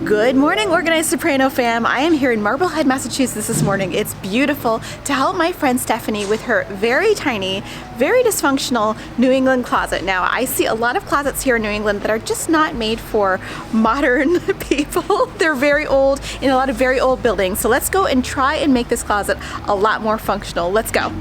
Good morning, Organized Soprano fam. I am here in Marblehead, Massachusetts this morning. It's beautiful to help my friend Stephanie with her very tiny, very dysfunctional New England closet. Now, I see a lot of closets here in New England that are just not made for modern people. They're very old in a lot of very old buildings. So let's go and try and make this closet a lot more functional. Let's go.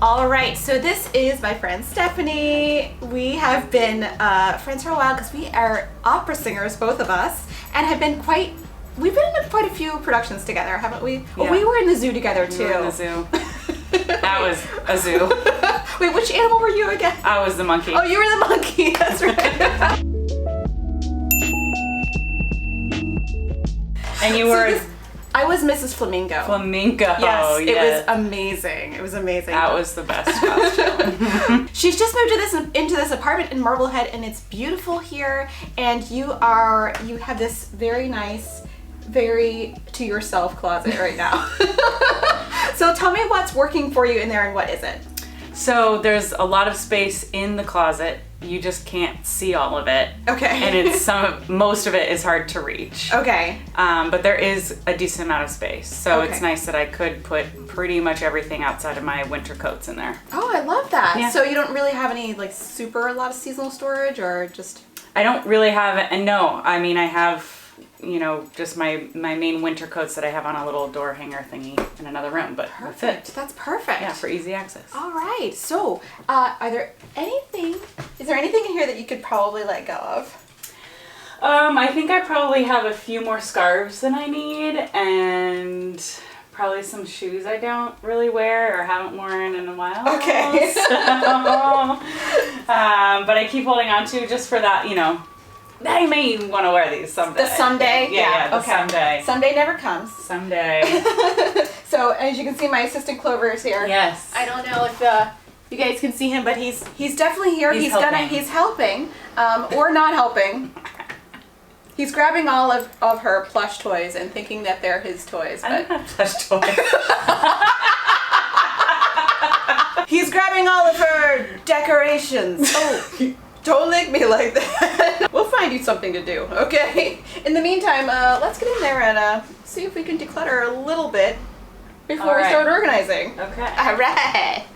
All right, so this is my friend Stephanie. We have been friends for a while because we are opera singers, both of us, and have been we've been in quite a few productions together, haven't we? Yeah. Oh, we were in the zoo together too. We were in the zoo. That was a zoo. Wait, which animal were you again? I was the monkey. Oh, you were the monkey, that's right. And you were... I was Mrs. Flamingo. Flamingo. Yes, it was amazing. It was amazing. That was the best costume. She's just moved into this apartment in Marblehead, and it's beautiful here. And you have this very nice, very to yourself closet right now. So tell me what's working for you in there and what isn't. So there's a lot of space in the closet. You just can't see all of it. Okay. And most of it is hard to reach. Okay. But there is a decent amount of space. So okay. It's nice that I could put pretty much everything outside of my winter coats in there. Oh, I love that. Yeah. So you don't really have any a lot of seasonal storage, or just? I don't really have it. And no, I mean, I have, just my main winter coats that I have on a little door hanger thingy in another room, but perfect. That's perfect. Yeah, for easy access. All right. So, is there anything in here that you could probably let go of? I think I probably have a few more scarves than I need, and probably some shoes I don't really wear or haven't worn in a while. Okay. But I keep holding on to just for that, I may want to wear these someday. The someday? Yeah, the okay. someday. Someday never comes. Someday. So, as you can see, my assistant Clover is here. Yes. I don't know if you guys can see him, but he's definitely here. He's helping, or not helping. He's grabbing all of her plush toys and thinking that they're his toys. I don't have plush toys. He's grabbing all of her decorations. Oh. Don't lick me like that. We'll find you something to do, okay? In the meantime, let's get in there and see if we can declutter a little bit before we start organizing. Okay. All right.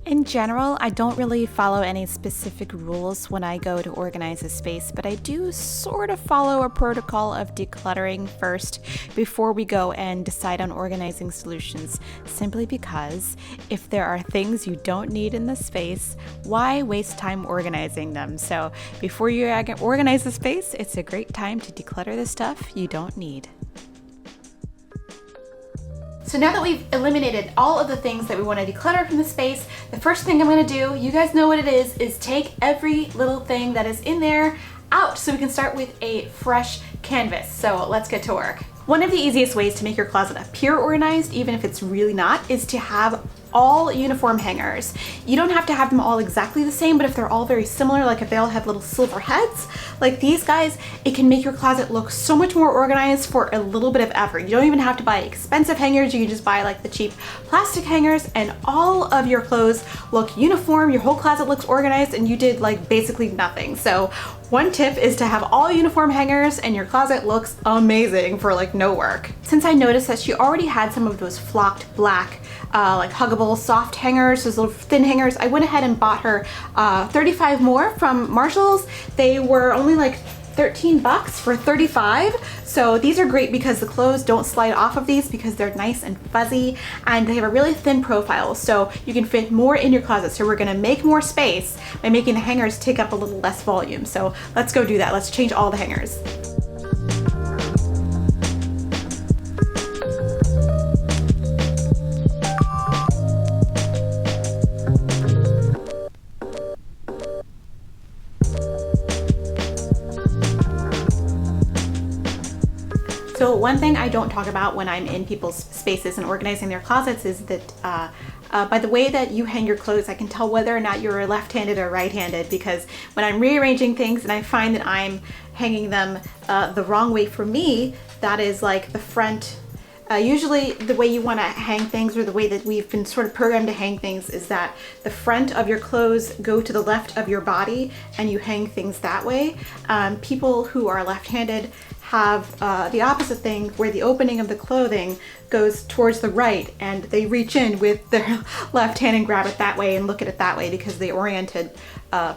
In general, I don't really follow any specific rules when I go to organize a space, but I do sort of follow a protocol of decluttering first before we go and decide on organizing solutions, simply because if there are things you don't need in the space, why waste time organizing them? So before you organize the space, it's a great time to declutter the stuff you don't need. So now that we've eliminated all of the things that we want to declutter from the space, the first thing I'm going to do, you guys know what it is take every little thing that is in there out so we can start with a fresh canvas. So let's get to work. One of the easiest ways to make your closet appear organized, even if it's really not, is to have all uniform hangers. You don't have to have them all exactly the same, but if they're all very similar, like if they all have little silver heads, like these guys, it can make your closet look so much more organized for a little bit of effort. You don't even have to buy expensive hangers. You can just buy like the cheap plastic hangers and all of your clothes look uniform. Your whole closet looks organized and you did like basically nothing. So one tip is to have all uniform hangers and your closet looks amazing for like no work. Since I noticed that she already had some of those flocked black like huggable soft hangers, those little thin hangers, I went ahead and bought her 35 more from Marshall's. They were only like $13 for 35. So these are great because the clothes don't slide off of these because they're nice and fuzzy and they have a really thin profile, so you can fit more in your closet. So we're gonna make more space by making the hangers take up a little less volume. So let's go do that. Let's change all the hangers. So one thing I don't talk about when I'm in people's spaces and organizing their closets is that by the way that you hang your clothes, I can tell whether or not you're left-handed or right-handed, because when I'm rearranging things and I find that I'm hanging them the wrong way, for me, that is like the front. Usually the way you want to hang things, or the way that we've been sort of programmed to hang things, is that the front of your clothes go to the left of your body and you hang things that way. People who are left-handed have the opposite thing, where the opening of the clothing goes towards the right and they reach in with their left hand and grab it that way and look at it that way because they oriented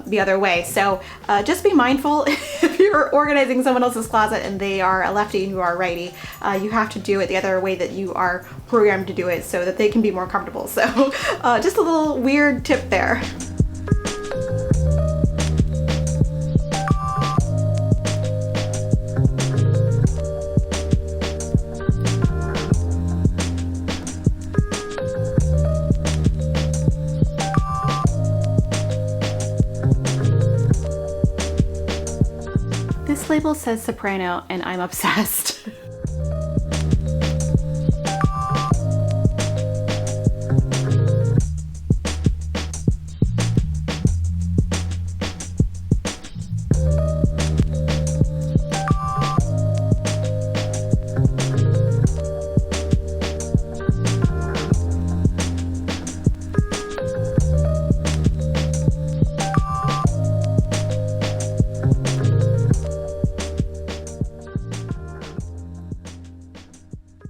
the other way. So just be mindful if you're organizing someone else's closet and they are a lefty and you are a righty, you have to do it the other way that you are programmed to do it so that they can be more comfortable. So just a little weird tip there. This label says Soprano and I'm obsessed.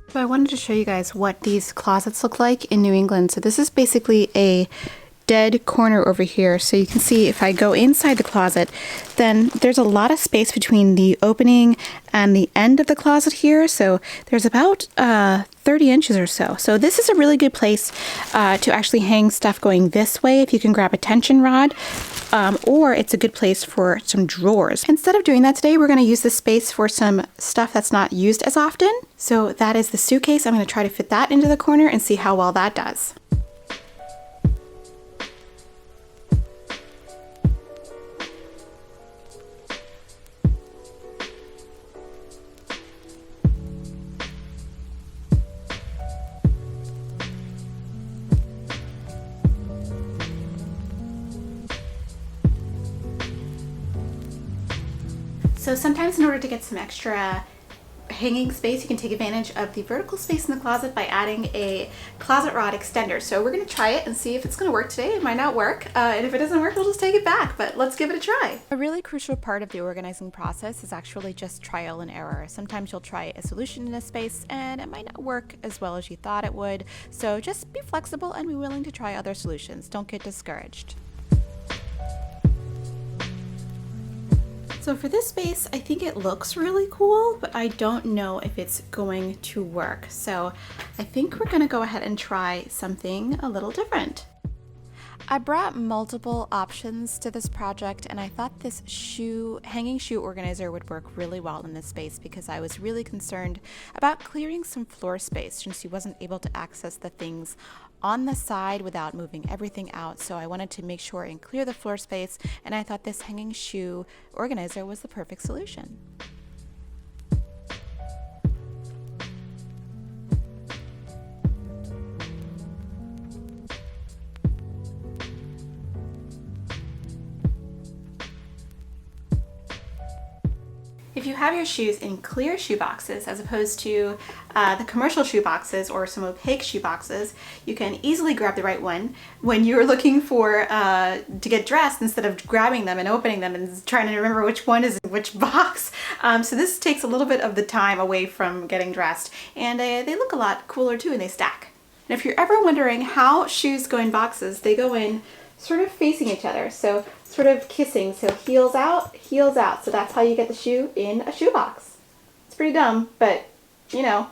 So I wanted to show you guys what these closets look like in New England. So this is basically a dead corner over here. So you can see if I go inside the closet, then there's a lot of space between the opening and the end of the closet here. So there's about 30 inches or so. So this is a really good place to actually hang stuff going this way if you can grab a tension rod, or it's a good place for some drawers. Instead of doing that today, we're going to use this space for some stuff that's not used as often. So that is the suitcase. I'm going to try to fit that into the corner and see how well that does. So sometimes in order to get some extra hanging space, you can take advantage of the vertical space in the closet by adding a closet rod extender. So we're going to try it and see if it's going to work today. It might not work, and if it doesn't work, we'll just take it back, but let's give it a try. A really crucial part of the organizing process is actually just trial and error. Sometimes you'll try a solution in a space and it might not work as well as you thought it would. So just be flexible and be willing to try other solutions. Don't get discouraged. So for this space, I think it looks really cool, but I don't know if it's going to work. So I think we're gonna go ahead and try something a little different. I brought multiple options to this project, and I thought this hanging shoe organizer would work really well in this space because I was really concerned about clearing some floor space since you wasn't able to access the things on the side without moving everything out. So I wanted to make sure and clear the floor space, and I thought this hanging shoe organizer was the perfect solution. If you have your shoes in clear shoe boxes as opposed to the commercial shoe boxes or some opaque shoe boxes, you can easily grab the right one when you're looking for to get dressed instead of grabbing them and opening them and trying to remember which one is in which box. So this takes a little bit of the time away from getting dressed, and they look a lot cooler too, and they stack. And if you're ever wondering how shoes go in boxes, they go in sort of facing each other, so sort of kissing, so heels out, heels out. So that's how you get the shoe in a shoe box. It's pretty dumb, but you know,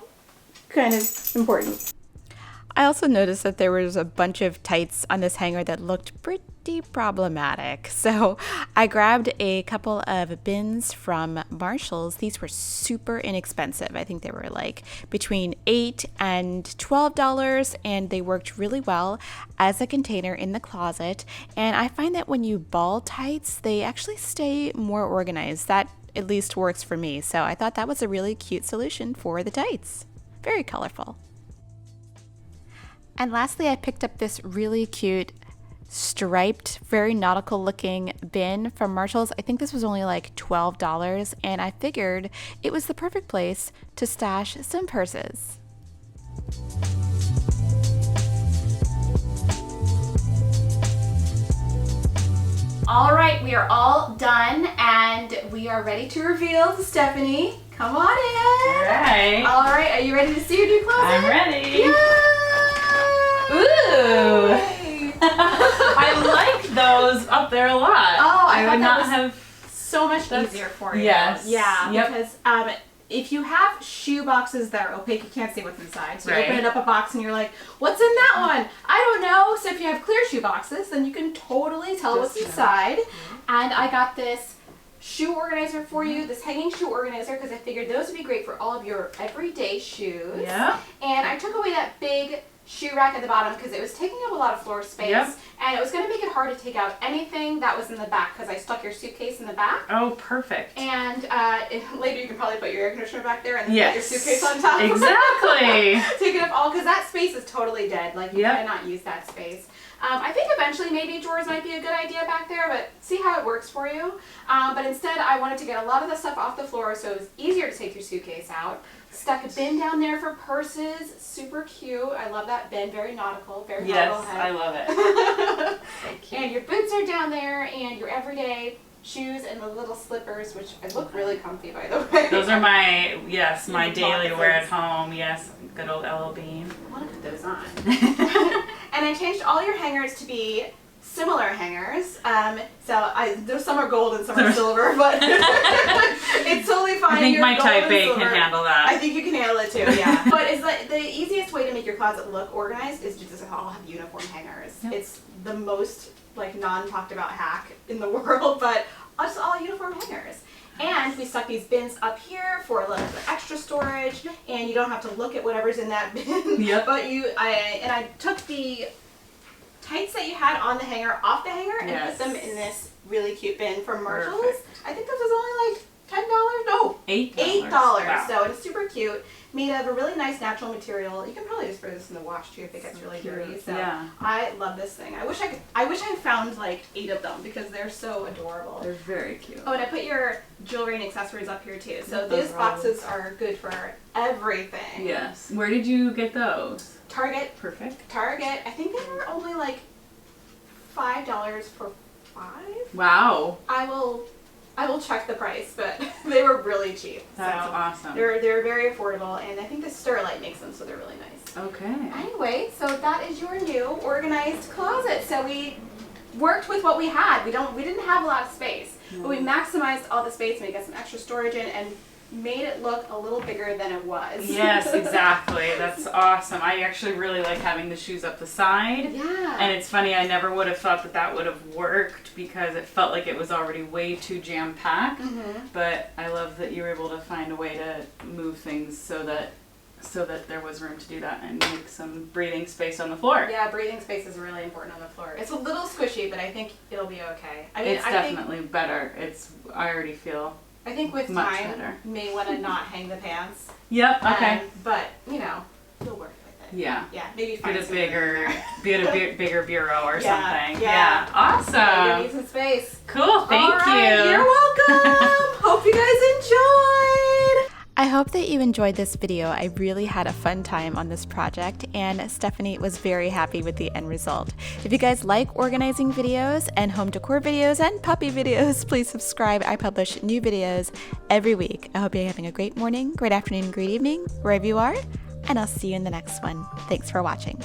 kind of important. I also noticed that there was a bunch of tights on this hanger that looked pretty problematic. So I grabbed a couple of bins from Marshall's. These were super inexpensive. I think they were like between $8 and $12, and they worked really well as a container in the closet. And I find that when you ball tights, they actually stay more organized. That at least works for me. So I thought that was a really cute solution for the tights. Very colorful. And lastly, I picked up this really cute striped, very nautical looking bin from Marshalls. I think this was only like $12, and I figured it was the perfect place to stash some purses. All right, we are all done and we are ready to reveal to Stephanie. Come on in. All right. All right, are you ready to see your new closet? I'm ready. Yay! Ooh. Yay! I like those up there a lot. Oh, I would thought not that was have. so much That's- easier for you. yes. Yeah, Yep. because if you have shoe boxes that are opaque, you can't see what's inside. So you Right. open it up a box and you're like, what's in that one? I don't know. So if you have clear shoe boxes, then you can totally tell what's Just know. inside. And I got this shoe organizer for you, this hanging shoe organizer, because I figured those would be great for all of your everyday shoes. Yeah. And I took away that big shoe rack at the bottom because it was taking up a lot of floor space. Yep. And it was going to make it hard to take out anything that was in the back because I stuck your suitcase in the back. Oh, perfect. And later you can probably put your air conditioner back there and then Yes. put your suitcase on top. Exactly. Take it up all, because that space is totally dead. Like, you Yep. cannot use that space. I think eventually maybe drawers might be a good idea back there, but see how it works for you. But instead I wanted to get a lot of the stuff off the floor so it was easier to take your suitcase out. Stuck a bin down there for purses. Super cute. I love that bin. Very nautical. Very Yes, nautical I head. love it. And your boots are down there, and your everyday shoes and the little slippers, which look really comfy, by the way. Those are my my Your daily wear at moccasins. home. Yes, good old LL Bean. I want to put those on. And I changed all your hangers to be similar hangers. There's some are gold and some are silver, but it's totally fine. I think You're my gold type and A can silver. handle that. I think you can handle it too, yeah. But it's like the easiest way to make your closet look organized is to just all have uniform hangers. Yep. It's the most like non-talked about hack in the world, but just all uniform hangers. And we stuck these bins up here for a little bit of extra storage, and you don't have to look at whatever's in that bin. Yep. But I took the tights that you had on the hanger off the hanger and Yes. put them in this really cute bin from Marshalls. Perfect. I think this was only like $10. No, $8. $8. Wow. So it's super cute. Made of a really nice natural material. You can probably just throw this in the wash too if it gets really cute. dirty. So Yeah. I love this thing. I wish I found like 8 of them because they're so adorable. They're very cute. Oh, and I put your jewelry and accessories up here too. So Those these are all- boxes are good for everything. Yes. Where did you get those? Target. Perfect. Target. I think they were only like $5 for 5. Wow. I will check the price, but they were really cheap. That's so awesome. They're very affordable, and I think the Sterlite makes them, so they're really nice. Okay. Anyway, so that is your new organized closet. So we worked with what we had. We didn't have a lot of space, but we maximized all the space and we got some extra storage in and made it look a little bigger than it was. Yes, exactly. That's awesome. I actually really like having the shoes up the side. Yeah. And it's funny, I never would have thought that would have worked because it felt like it was already way too jam-packed. Mm-hmm. But I love that you were able to find a way to move things so that there was room to do that and make some breathing space on the floor. Yeah, breathing space is really important on the floor. It's a little squishy, but I think it'll be okay. I mean, It's definitely better. I already feel. I think with much time, better. may want to not hang the pants. Yep. Okay. But you'll work with it. Yeah. Yeah, maybe Get find a some room bigger bureau or Yeah, something. yeah. Yeah. Awesome. You need some space. Cool. Thank All right, you. You're welcome. Hope you guys enjoyed. I hope that you enjoyed this video. I really had a fun time on this project, and Stephanie was very happy with the end result. If you guys like organizing videos and home decor videos and puppy videos, please subscribe. I publish new videos every week. I hope you're having a great morning, great afternoon, great evening, wherever you are, and I'll see you in the next one. Thanks for watching.